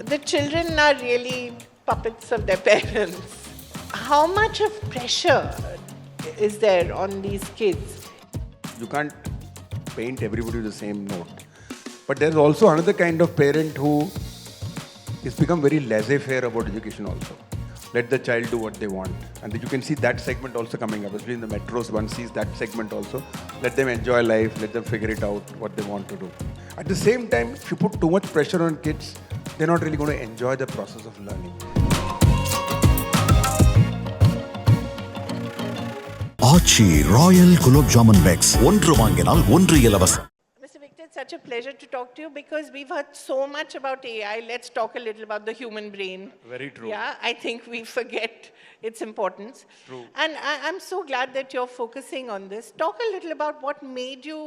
the children are really puppets of their parents. How much of pressure is there on these kids? You can't paint everybody with the same note. But there's also another kind of parent who is become very laissez-faire about education also. Let the child do what they want. And you can see that segment also coming up. Especially in the metros, one sees that segment also. Let them enjoy life, let them figure it out, what they want to do. At the same time, if you put too much pressure on kids, they're not really going to enjoy the process of learning. Aachi royal gulab jamun packs ஒன்று வாங்கினால் ஒன்று இலவசம். Mr. Victor, it's such a pleasure to talk to you because we've heard so much about AI. Let's talk a little about the human brain. Very true. Yeah, I think we forget its importance. True. And I'm so glad that you're focusing on this. Talk a little about what made you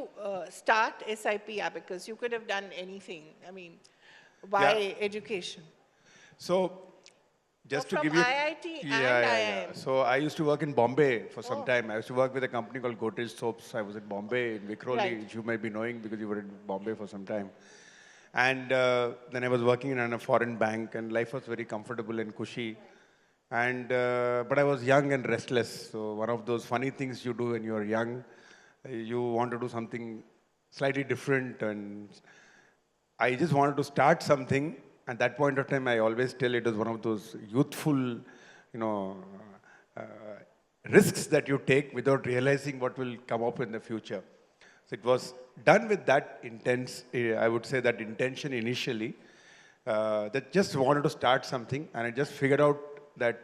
start SIP Abacus. You could have done anything. I mean, why education? So, just to from give you... IIT and IIM. So, I used to work in Bombay for some time. I used to work with a company called Godrej Soaps. I was in Bombay, in Vikhroli, Right. which you might be knowing because you were in Bombay for some time. And then I was working in a foreign bank and life was very comfortable and cushy. And, but I was young and restless. So, one of those funny things you do when you're young, you want to do something slightly different. And I just wanted to start something. At that point of time, I always tell it was one of those youthful, risks that you take without realizing what will come up in the future. So it was done with that I would say that intention initially, that just wanted to start something, and I just figured out that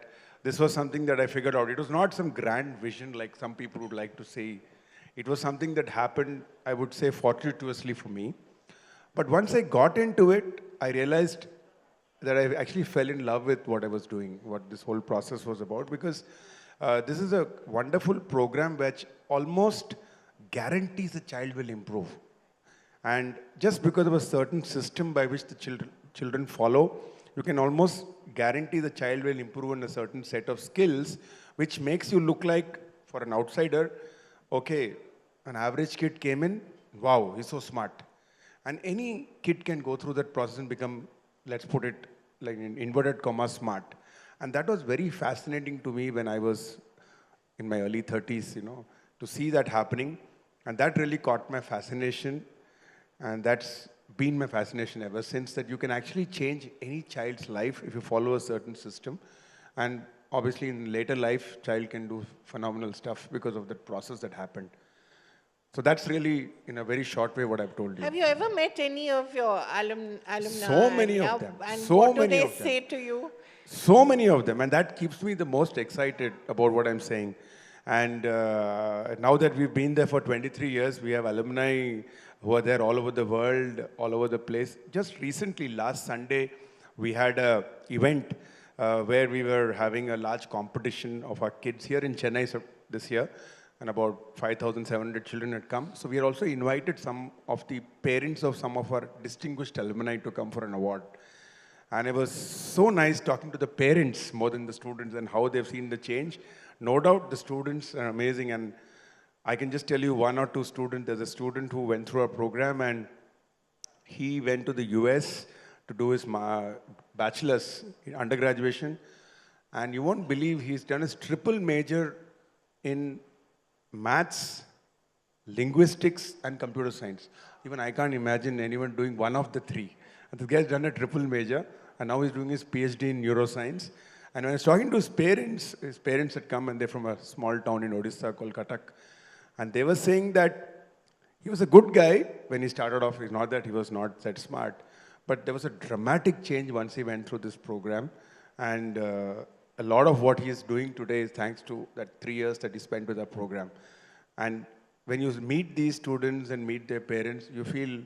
this was something that I figured out. It was not some grand vision like some people would like to say. It was something that happened, I would say, fortuitously for me. But once I got into it, I realized that I actually fell in love with what I was doing, what this whole process was about, because this is a wonderful program which almost guarantees the child will improve. And just because of a certain system by which the children follow, you can almost guarantee the child will improve in a certain set of skills, which makes you look like, for an outsider, okay, an average kid came in, wow, he's so smart. And any kid can go through that process and become, let's put it like in inverted commas, smart. And that was very fascinating to me when I was in my early 30s, to see that happening. And that really caught my fascination. And that's been my fascination ever since, that you can actually change any child's life if you follow a certain system. And obviously in later life, child can do phenomenal stuff because of that process that happened. So that's really, in a very short way, what I've told you. Have you ever met any of your alumni? So many of them. And So what do many they of them. say to you? So many of them, and that keeps me the most excited about what I'm saying. And now that we've been there for 23 years, we have alumni who are there all over the world, all over the place. Just recently, last Sunday, we had an event where we were having a large competition of our kids here in Chennai this year. And about 5,700 children had come. So we had also invited some of the parents of some of our distinguished alumni to come for an award. And it was so nice talking to the parents more than the students and how they've seen the change. No doubt the students are amazing. And I can just tell you one or two students. There's a student who went through our program and he went to the US to do his bachelor's in undergraduation. And you won't believe he's done his triple major in maths, linguistics, and computer science. Even I can't imagine anyone doing one of the three. And this guy's done a triple major, and now he's doing his PhD in neuroscience. And when I was talking to his parents had come, and they're from a small town in Odisha called Cuttack. And they were saying that he was a good guy when he started off. It's not that he was not that smart, but there was a dramatic change once he went through this program. And a lot of what he is doing today is thanks to that 3 years that he spent with our program. And when you meet these students and meet their parents, you feel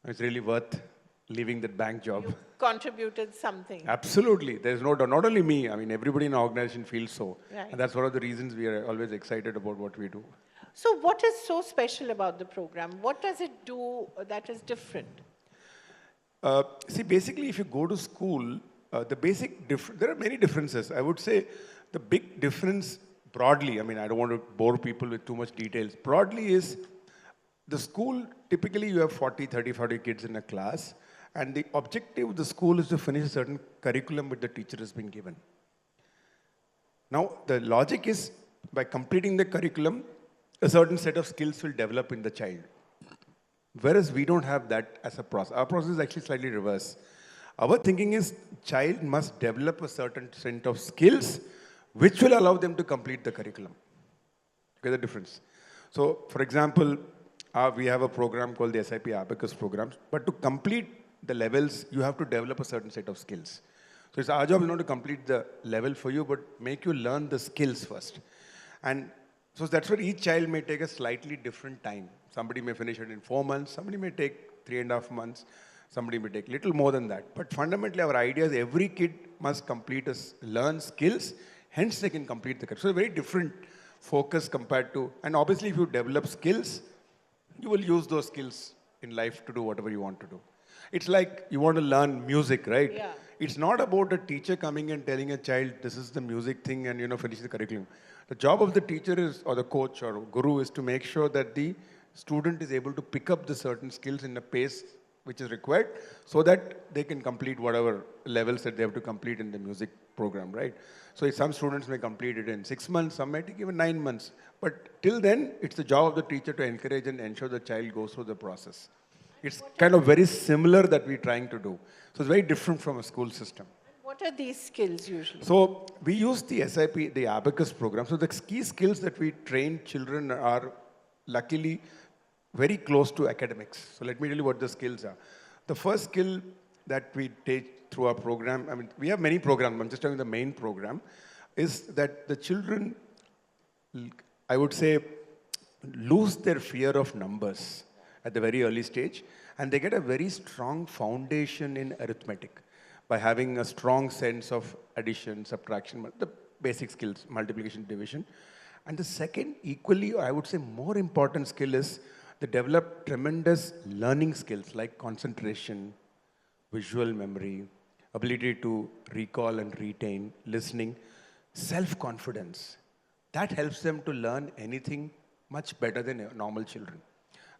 it's really worth leaving that bank job. You contributed something. Absolutely. There's no doubt. Not only me, I mean, everybody in our organization feels so. Right. And that's one of the reasons we are always excited about what we do. So what is so special about the program? What does it do that is different? See, basically, if you go to school, there are many differences. I would say the big difference broadly, I mean, I don't want to bore people with too much details. Broadly is the school, typically you have 40 kids in a class. And the objective of the school is to finish a certain curriculum which the teacher has been given. Now, the logic is by completing the curriculum, a certain set of skills will develop in the child. Whereas we don't have that as a process. Our process is actually slightly reverse. Our thinking is child must develop a certain set of skills which will allow them to complete the curriculum. Get the difference? So, for example, we have a program called the SIP Abacus program. But to complete the levels, you have to develop a certain set of skills. So it's our job not to complete the level for you, but make you learn the skills first. And so that's where each child may take a slightly different time. Somebody may finish it in 4 months, somebody may take 3.5 months, somebody may take little more than that. But fundamentally, our idea is every kid must learn skills, hence they can complete the course. So a very different focus compared to, and obviously if you develop skills, you will use those skills in life to do whatever you want to do. It's like you want to learn music, right? Yeah. It's not about a teacher coming and telling a child, this is the music thing and, finish the curriculum. The job of the teacher is, or the coach or guru is to make sure that the student is able to pick up the certain skills in a pace which is required so that they can complete whatever levels that they have to complete in the music program, right? So some students may complete it in 6 months, some might take even 9 months. But till then, it's the job of the teacher to encourage and ensure the child goes through the process. It's kind of very similar that we're trying to do. So it's very different from a school system. What are these skills usually? So we use the SIP, the Abacus program. So the key skills that we train children are luckily very close to academics. So let me tell you what the skills are. The first skill that we take through our program, I mean, we have many programs, I'm just telling you the main program, is that the children, I would say, lose their fear of numbers at the very early stage, and they get a very strong foundation in arithmetic by having a strong sense of addition, subtraction, the basic skills, multiplication, division. And the second, equally, I would say more important skill is they develop tremendous learning skills like concentration, visual memory, ability to recall and retain, listening, self-confidence. That helps them to learn anything much better than normal children.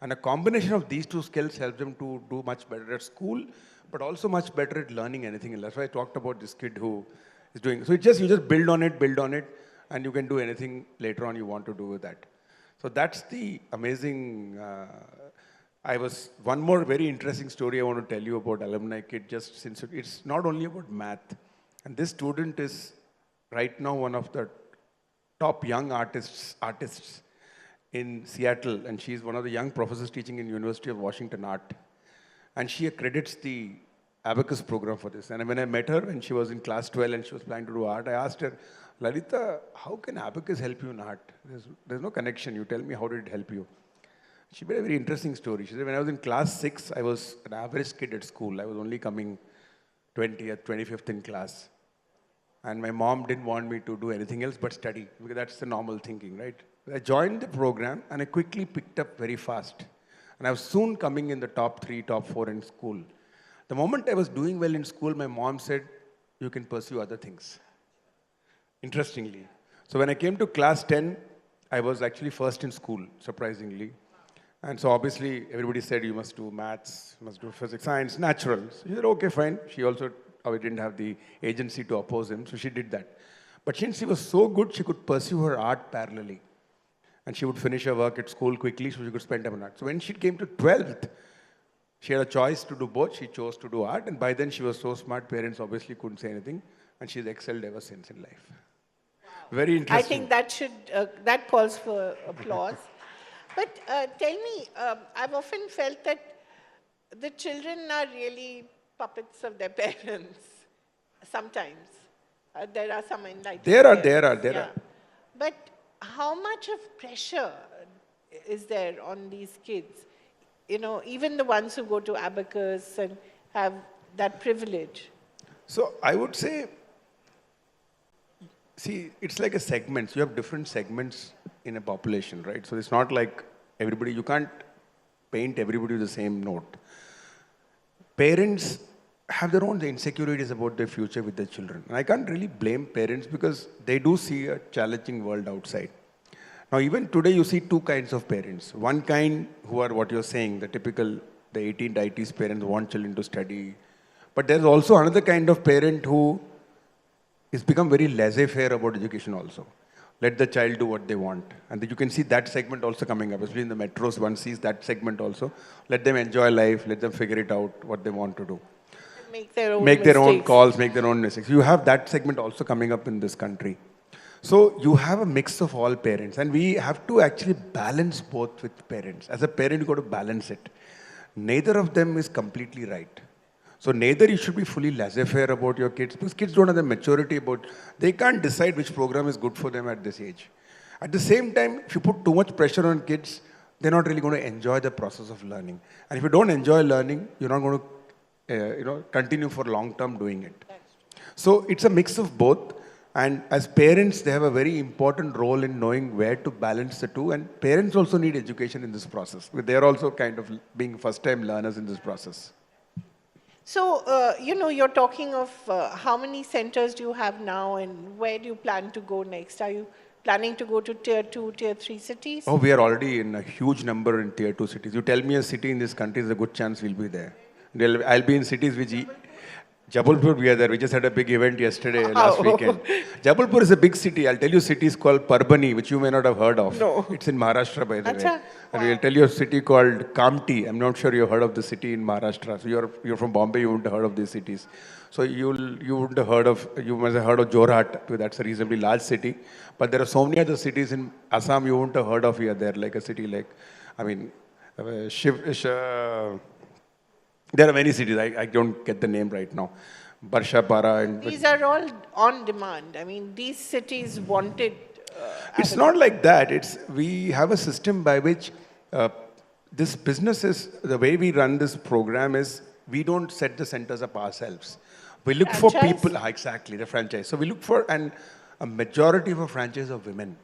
And a combination of these two skills helps them to do much better at school, but also much better at learning anything else. That's why I talked about this kid who is doing. So you just build on it, and you can do anything later on you want to do with that. So that's the amazing. One more very interesting story I want to tell you about alumni kid. Just since it's not only about math, and this student is right now one of the top young artists in Seattle, and she's one of the young professors teaching in University of Washington Art. And she accredits the Abacus program for this. And when I met her, and she was in class 12 and she was planning to do art, I asked her, Lalita, how can Abacus help you in art? There's no connection. You tell me, how did it help you? She made a very interesting story. She said, when I was in class 6, I was an average kid at school. I was only coming 20th, 25th in class. And my mom didn't want me to do anything else but study, because that's the normal thinking, right? I joined the program, and I quickly picked up very fast. And I was soon coming in the top 3, top 4 in school. The moment I was doing well in school, my mom said, you can pursue other things. Interestingly. So when I came to class 10, I was actually first in school, surprisingly. And so obviously, everybody said, you must do maths, you must do physics, science, natural. So she said, okay, fine. She also didn't have the agency to oppose him, so she did that. But since she was so good, she could pursue her art parallelly. And she would finish her work at school quickly, so she could spend time on art. So when she came to 12th, she had a choice to do both. She chose to do art, and by then she was so smart, parents obviously couldn't say anything, and she's excelled ever since in life. Wow. Very interesting. I think that calls for applause. But tell me, I've often felt that the children are really puppets of their parents, sometimes. There are some enlightened There parents. are. But how much of pressure is there on these kids? Even the ones who go to Abacus and have that privilege. So I would say, see, it's like a segment. You have different segments in a population, right? So it's not like everybody, you can't paint everybody with the same note. Parents have their own insecurities about their future with their children. And I can't really blame parents because they do see a challenging world outside. Now, even today, you see two kinds of parents. One kind who are what you're saying, the typical, the 18 to 80s parents want children to study. But there's also another kind of parent who is become very laissez-faire about education also. Let the child do what they want. And you can see that segment also coming up, especially in the metros, one sees that segment also. Let them enjoy life, let them figure it out, what they want to do. Make their own Make their own mistakes. calls, make their own mistakes. You have that segment also coming up in this country. So you have a mix of all parents, and we have to actually balance both with parents. As a parent, you got to balance it. Neither of them is completely right. So neither you should be fully laissez-faire about your kids, because kids don't have the maturity about, they can't decide which program is good for them at this age. At the same time, if you put too much pressure on kids, they're not really going to enjoy the process of learning. And if you don't enjoy learning, you're not going to continue for long term doing it. So it's a mix of both. And as parents, they have a very important role in knowing where to balance the two. And parents also need education in this process. They're also kind of being first-time learners in this process. So, you're talking of how many centers do you have now and where do you plan to go next? Are you planning to go to tier 2, tier 3 cities? Oh, we are already in a huge number in tier 2 cities. You tell me a city in this country, there's a good chance we'll be there. I'll be in cities which... Jabalpur, we are there. We just had a big event yesterday, last weekend. Jabalpur is a big city. I'll tell you cities called Parbhani, which you may not have heard of. No. It's in Maharashtra, by the way. Achha. And we'll tell you a city called Kamti. I'm not sure you've heard of the city in Maharashtra. So you're from Bombay, you wouldn't have heard of these cities. So you wouldn't have heard of, you must have heard of Jorhat. That's a reasonably large city. But there are so many other cities in Assam you wouldn't have heard of here. They're like a city like, there are many cities. I don't get the name right now. Barshapara and... These are all on demand. I mean, these cities wanted... It's not like that. We have a system by which this business is... The way we run this program is we don't set the centers up ourselves. We look for people... Exactly, the franchise. So we look for... And a majority of our franchise are women.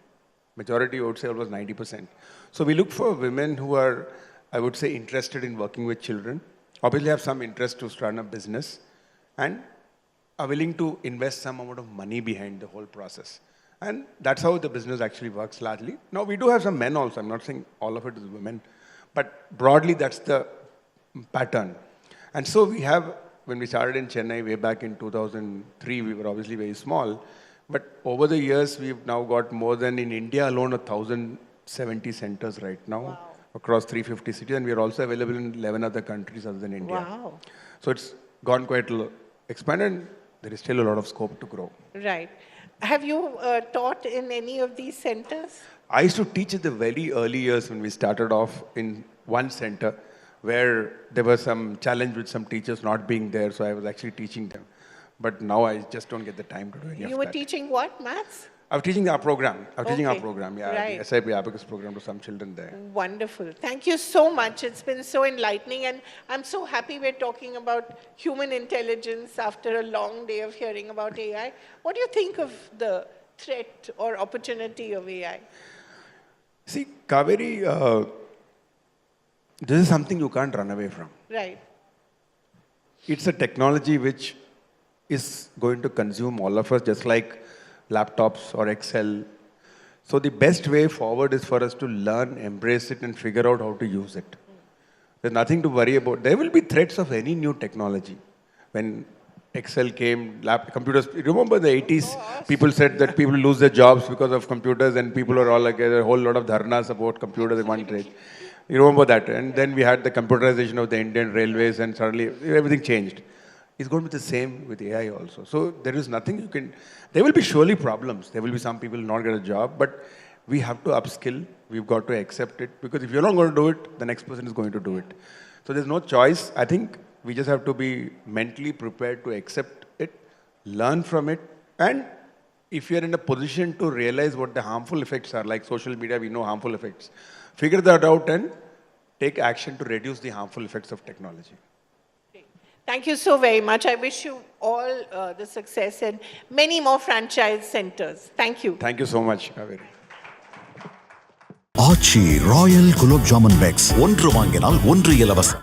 Majority, I would say, almost 90%. So we look for women who are, I would say, interested in working with children. Obviously have some interest to start a business and are willing to invest some amount of money behind the whole process. And that's how the business actually works largely. Now, we do have some men also. I'm not saying all of it is women. But broadly, that's the pattern. And so we have, when we started in Chennai way back in 2003, we were obviously very small. But over the years, we've now got more than in India alone, 1,070 centers right now. Wow. Across 350 cities, and we are also available in 11 other countries other than India. Wow. So it's gone quite expanded. There is still a lot of scope to grow. Right. Have you taught in any of these centers? I used to teach at the very early years when we started off in one center where there was some challenge with some teachers not being there, so I was actually teaching them. But now I just don't get the time to do any of that. You were teaching what, maths? I was teaching our program. Right. The SIP Abacus program to some children there. Wonderful. Thank you so much. It's been so enlightening, and I'm so happy we're talking about human intelligence after a long day of hearing about AI. What do you think of the threat or opportunity of AI? See, Kaveri, this is something you can't run away from. Right. It's a technology which is going to consume all of us, just like laptops or Excel. So the best way forward is for us to learn, embrace it, and figure out how to use it. There's nothing to worry about. There will be threats of any new technology. When Excel came, computers, remember the 80s, people said that people lose their jobs because of computers, and people were all like, a whole lot of dharnas about computers in one trade. You remember that? And then we had the computerization of the Indian railways, and suddenly everything changed. It's going to be the same with AI also. So there is nothing you can... There will be surely problems. There will be some people not get a job, but we have to upskill. We've got to accept it, because if you're not going to do it, the next person is going to do it. So there's no choice. I think we just have to be mentally prepared to accept it, learn from it, and if you're in a position to realize what the harmful effects are, like social media, we know harmful effects, figure that out and take action to reduce the harmful effects of technology. Thank you so very much. I wish you all the success and many more franchise centers. Thank you. Thank you so much, Kaveri. Aachi royal gulab jamun packs ஒன்று வாங்கினால் ஒன்று இலவசம்.